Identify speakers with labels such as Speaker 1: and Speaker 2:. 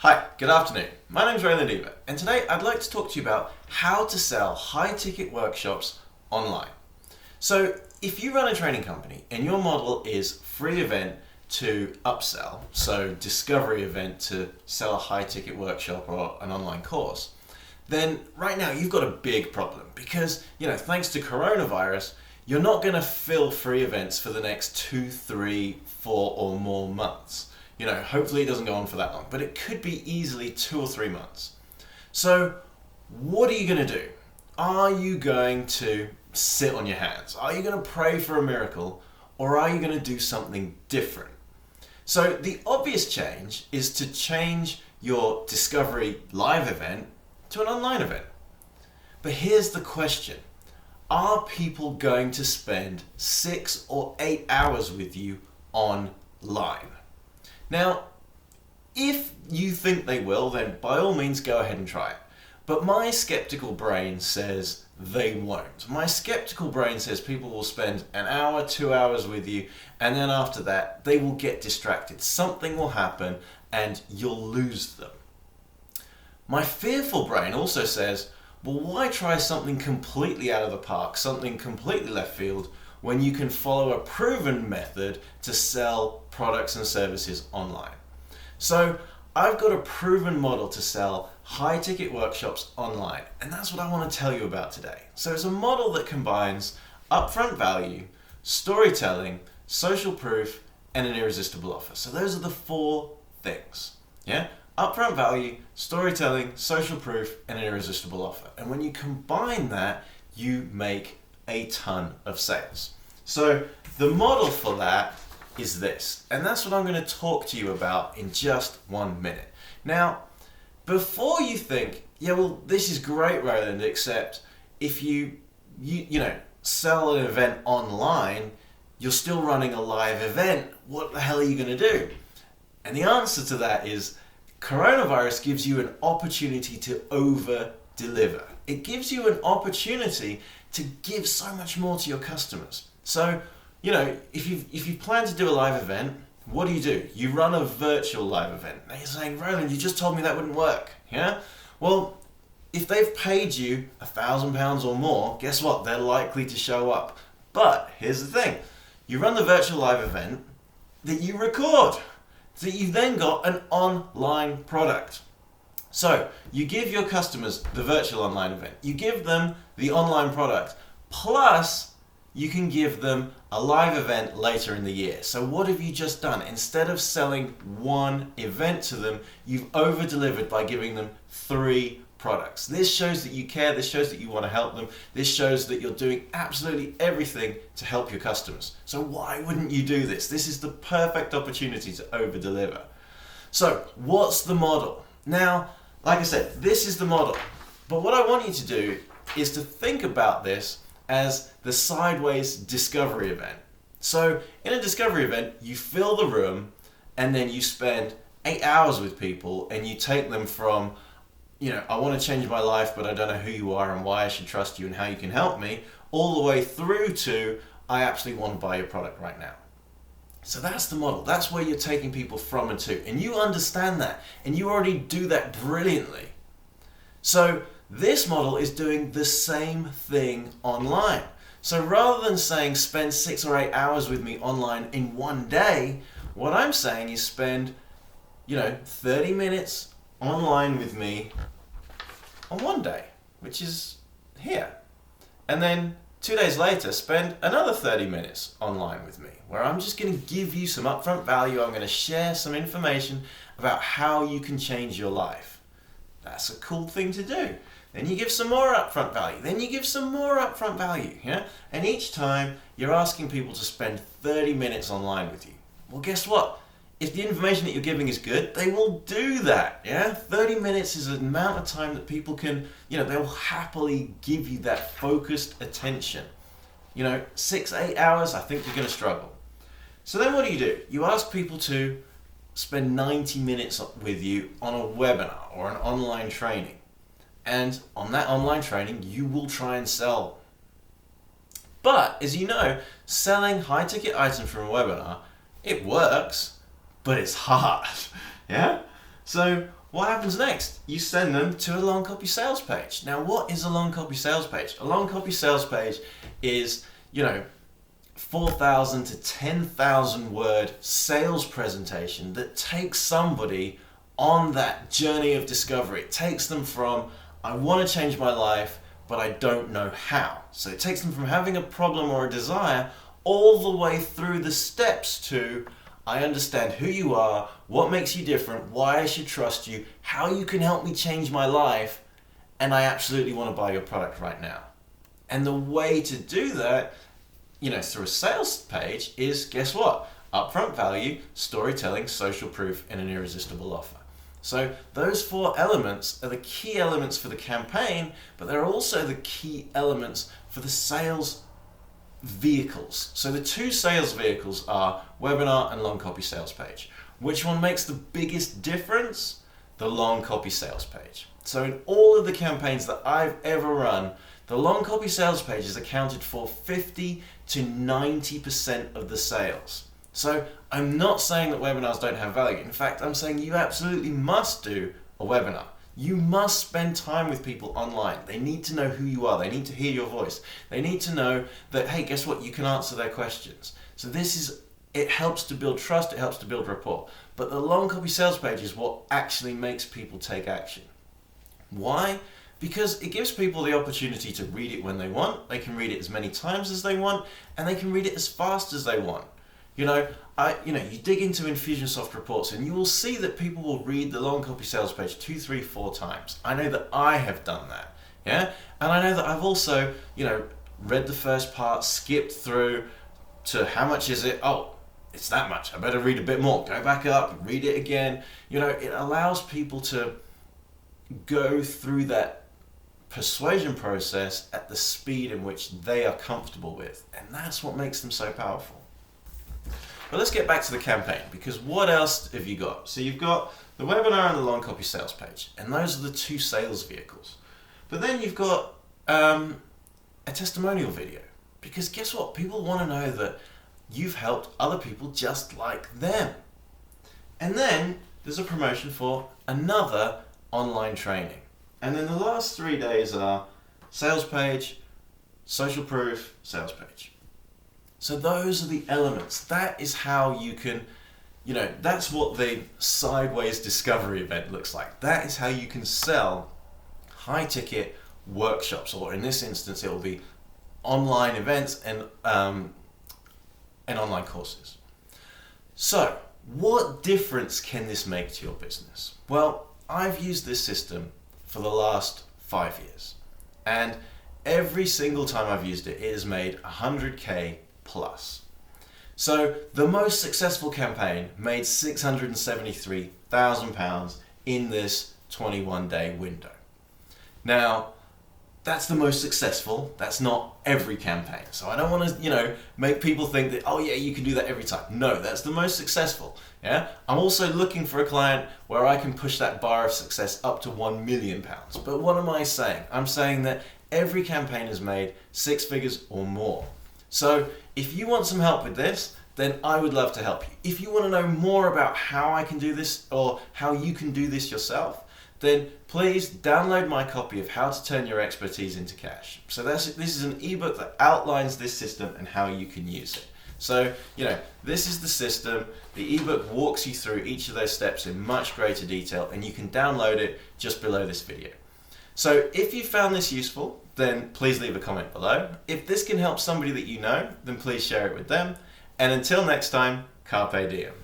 Speaker 1: Hi, good afternoon. My name's Roland Eva, and today I'd like to talk to you about how to sell high-ticket workshops online. So, if you run a training company and your model is free event to upsell, so discovery event to sell a high-ticket workshop or an online course, then right now you've got a big problem because, thanks to coronavirus, you're not going to fill free events for the next 2, 3, 4 or more months. Hopefully it doesn't go on for that long, but it could be easily 2 or 3 months. So what are you going to do? Are you going to sit on your hands? Are you going to pray for a miracle? Or are you going to do something different? So the obvious change is to change your Discovery Live event to an online event. But here's the question. Are people going to spend 6 or 8 hours with you online? Now, if you think they will, then by all means go ahead and try it. But my skeptical brain says they won't. My skeptical brain says people will spend an hour, 2 hours with you, and then after that, they will get distracted. Something will happen and you'll lose them. My fearful brain also says, well, why try something completely out of the park, something completely left field, when you can follow a proven method to sell products and services online? So I've got a proven model to sell high ticket workshops online, and that's what I want to tell you about today. So it's a model that combines upfront value, storytelling, social proof, and an irresistible offer. So those are the 4 things. Yeah? Upfront value, storytelling, social proof, and an irresistible offer. And when you combine that, you make a ton of sales. So the model for that is this, and that's what I'm going to talk to you about in just 1 minute. Now, before you think, yeah, well, this is great, Roland, except if you sell an event online, you're still running a live event. What the hell are you going to do? And the answer to that is coronavirus gives you an opportunity to over-deliver. It gives you an opportunity to give so much more to your customers. So, if you plan to do a live event, what do? You run a virtual live event. Now you're saying, Roland, you just told me that wouldn't work. Yeah? Well, if they've paid you £1,000 or more, guess what? They're likely to show up. But here's the thing. You run the virtual live event that you record. So you've then got an online product. So you give your customers the virtual online event. You give them the online product. Plus, you can give them a live event later in the year. So what have you just done? Instead of selling 1 event to them, you've over-delivered by giving them 3 products. This shows that you care. This shows that you want to help them. This shows that you're doing absolutely everything to help your customers. So why wouldn't you do this? This is the perfect opportunity to over-deliver. So what's the model? Now, like I said, this is the model. But what I want you to do is to think about this as the sideways discovery event. So in a discovery event, you fill the room and then you spend 8 hours with people and you take them from, I want to change my life, but I don't know who you are and why I should trust you and how you can help me, all the way through to, I absolutely want to buy your product right now. So that's the model. That's where you're taking people from and to. And you understand that. And you already do that brilliantly. So this model is doing the same thing online. So rather than saying spend 6 or 8 hours with me online in 1 day, what I'm saying is spend, 30 minutes online with me on 1 day, which is here. And then 2 days later, spend another 30 minutes online with me, where I'm just going to give you some upfront value. I'm going to share some information about how you can change your life. That's a cool thing to do. Then you give some more upfront value. Then you give some more upfront value. Yeah? And each time you're asking people to spend 30 minutes online with you. Well, guess what? If the information that you're giving is good, they will do that. Yeah? 30 minutes is an amount of time that people can, they'll happily give you that focused attention. 6, 8 hours, I think you're going to struggle. So then what do? You ask people to spend 90 minutes with you on a webinar or an online training. And on that online training, you will try and sell. But, as you know, selling high-ticket items from a webinar, it works, but it's hard. Yeah? So what happens next? You send them to a long copy sales page. Now, what is a long copy sales page? A long copy sales page is, 4,000 to 10,000 word sales presentation that takes somebody on that journey of discovery. It takes them from, I want to change my life, but I don't know how. So it takes them from having a problem or a desire all the way through the steps to, I understand who you are, what makes you different, why I should trust you, how you can help me change my life, and I absolutely want to buy your product right now. And the way to do that, through a sales page is, guess what? Upfront value, storytelling, social proof, and an irresistible offer. So those 4 elements are the key elements for the campaign, but they're also the key elements for the sales vehicles. So the 2 sales vehicles are webinar and long copy sales page. Which one makes the biggest difference? The long copy sales page. So in all of the campaigns that I've ever run, the long copy sales page is accounted for 50 to 90% of the sales. So I'm not saying that webinars don't have value. In fact, I'm saying you absolutely must do a webinar. You must spend time with people online. They need to know who you are. They need to hear your voice. They need to know that, hey, guess what? You can answer their questions. So it helps to build trust. It helps to build rapport. But the long copy sales page is what actually makes people take action. Why? Because it gives people the opportunity to read it when they want. They can read it as many times as they want, and they can read it as fast as they want. You dig into Infusionsoft reports and you will see that people will read the long copy sales page 2, 3, 4 times. I know that I have done that. Yeah. And I know that I've also, read the first part, skipped through to how much is it? Oh, it's that much. I better read a bit more. Go back up, read it again. It allows people to go through that persuasion process at the speed in which they are comfortable with. And that's what makes them so powerful. But let's get back to the campaign, because what else have you got? So you've got the webinar and the long copy sales page, and those are the 2 sales vehicles. But then you've got a testimonial video, because guess what? People want to know that you've helped other people just like them. And then there's a promotion for another online training. And then the last 3 days are sales page, social proof, sales page. So those are the elements. That is how you can, that's what the sideways discovery event looks like. That is how you can sell high ticket workshops, or in this instance, it will be online events and online courses. So what difference can this make to your business? Well, I've used this system for the last 5 years, and every single time I've used it, it has made 100K plus. So the most successful campaign made £673,000 in this 21-day window. Now, that's the most successful. That's not every campaign. So I don't want to, make people think that, oh yeah, you can do that every time. No, that's the most successful. Yeah. I'm also looking for a client where I can push that bar of success up to £1 million. But what am I saying? I'm saying that every campaign has made 6 figures or more. So if you want some help with this, then I would love to help you. If you want to know more about how I can do this, or how you can do this yourself, then please download my copy of How to Turn Your Expertise into Cash. So this is an ebook that outlines this system and how you can use it. So, this is the system. The ebook walks you through each of those steps in much greater detail, and you can download it just below this video. So if you found this useful, then please leave a comment below. If this can help somebody that you know, then please share it with them. And until next time, carpe diem.